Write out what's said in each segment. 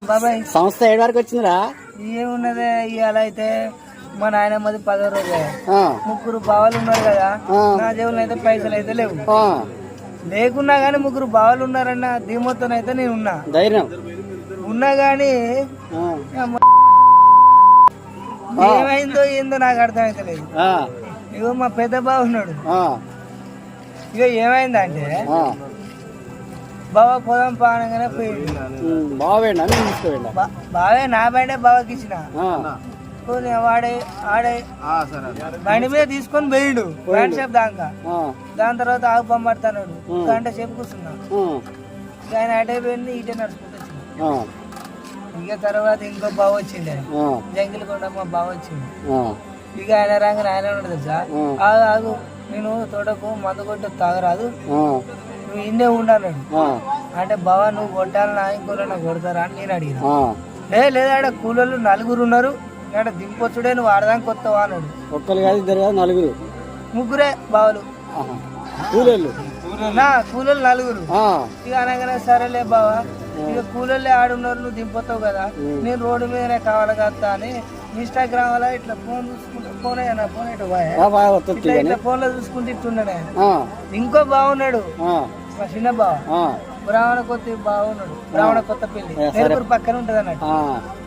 బాబాయ్ సంస్థ ఏడు వరకు వచ్చిందిరా? ఏమున్నదే ఇవాళ అయితే మా నాయనమ్మది 10వ రోజే. ముగ్గురు బావలు ఉన్నారు కదా, నా జేబులో అయితే పైసలు అయితే లేవు. లేకున్నా గానీ ముగ్గురు బావలు ఉన్నారన్న ధీమతో అయితే నేను ఉన్నా, ధైర్యం ఉన్నా గానీ ఏమైందో ఏందో నాకు అర్థం అయితే లేదు. ఇగో మా పెద్ద బావ ఉన్నాడు, ఇక ఏమైందంటే బావ పొలం పానగానే పోయింది. బావే నా బండే బావకి ఇచ్చిన, వాడే ఆడే బండి మీద తీసుకొని పోయిండు ప్యాంట్ షాప్ దాకా. దాని తర్వాత ఆగు పంపడతాడు, గంట సేపు కూర్చున్నా. ఆయన అటే పోయింది, ఇటే నడుచుకుంటూ వచ్చింది. ఇక తర్వాత ఇంకో బావ వచ్చిండే, జంగిల్ కొండ మా బావ వచ్చింది. ఇక ఆయన రాగానే ఆయన ఉన్నాడు తెలుసా, ఆగు ఆగు నేను తోటకు మందు కొట్టు తాగరాదు, నువ్వు ఇండే ఉండాలి అంటే, బావా నువ్వు కొట్టాలన్నా ఇంకోళ్ళన్నా కొడతారా అని నేను అడిగిన. లేదా ఆడ కూలోళ్ళు 4 ఉన్నారు, ఇక్కడ దింపొచ్చుడే నువ్వు ఆడదానికి కొత్తవా అన్నాడు. ఒక్కరు కాదు, ఇద్దరు కాదు, 4 ముగ్గురే బావలు కూలోళ్ళు, నా కూలోళ్ళు 4. ఇక అనగానే సరేలే బావా, ఇక కూలోళ్ళే ఆడున్నారు, నువ్వు దింపుతావు కదా, నేను రోడ్డు మీదనే కావాలి కదా అని ఇన్స్టాగ్రామ్ వల్ల ఇట్లా ఫోన్ చూసుకుంటా, ఫోన్ అయ్యా ఫోన్ ఇట్లా ఫోన్ లో చూసుకుంటూ ఇట్టున్నాడే. ఇంకో బాగున్నాడు మా చిన్న బావ, బ్రాహ్మణ కొత్త బాగున్నాడు, బ్రాహ్మణ కొత్త పెళ్లి నేర్పూరు పక్కన ఉంటది అన్నట్టు.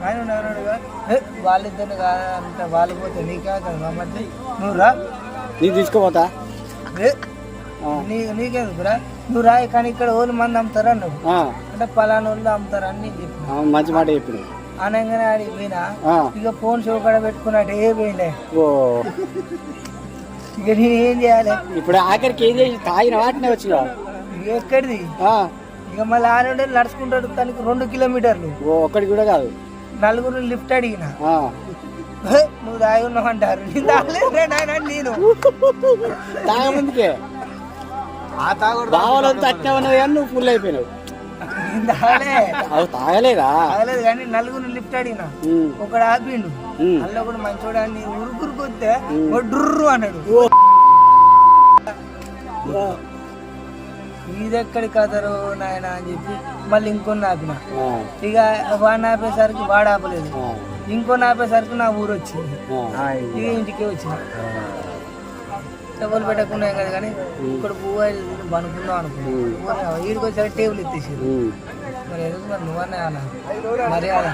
ఆయన ఉన్నాడు, వాళ్ళిద్దరిని కాదంటే వాళ్ళు పోతే నీకేమవుతుంది మా మధ్య, నువ్వు రా నీ తీసుకోపోతా, నీకెందుకురా నువ్వు రా, కానీ ఇక్కడ ఓళ్ళు మంది అమ్ముతారు అన్నాడు. అంటే పలానా వాళ్ళు అమ్ముతారు అని నేను చెప్పిన, మంచి మాట చెప్పిన. అనగానే ఆడికి పోయినా, ఇక ఫోన్ షో కూడా పెట్టుకున్నాడు, ఏ పోయిలే. ఇక నేను ఏం చేయాలి ఇప్పుడు? ఆఖరికి ఏం చేసి తాగిన వాటినే వచ్చినా ఎక్కడిది? ఇక మళ్ళీ ఆడ నడుచుకుంటాడు, తనకి 2 కిలోమీటర్లు. ఒక్కడికి కూడా కాదు, 4 లిఫ్ట్ అడిగిన, నువ్వు తాగి ఉన్నావు అంటారు. నేను తాగలేదు, నేను తాగముందుకే బావాలంతా అట్నే ఉన్నది కానీ నువ్వు ఫుల్ అయిపోయినావు. తాగలేదా? తాగలేదు కానీ 4 లిఫ్ట్ అడిగిన, ఒకడు ఆపిండు, అల్ల ఒకడు మంచోడాన్ని ఉరుకురుకొస్తే డుర్రు అన్నాడు. ఇదెక్కడి కదరు నాయన అని చెప్పి మళ్ళీ ఇంకొన్ని ఆపిన. ఇక వాడిని ఆపేసరికి వాడు ఆపలేదు, ఇంకొన్ని ఆపేసరికి నా ఊరు వచ్చింది. ఇక ఇంటికి వచ్చిన, డబ్బులు పెట్టకుండా కదా కానీ ఇక్కడ పువ్వు అనుకుందాం అనుకున్నాను. వీడికి వచ్చారు టేబుల్ ఎత్తేసి, మరి ఎందుకు మరి నువ్వనే అలా మరి అలా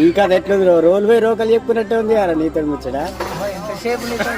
ఇంకా ఎట్లేదు రోల్ పోయి రోకలు చెప్పుకున్నట్టే ఉంది నీతో ముచ్చడా ఎంతసేపు నీతో.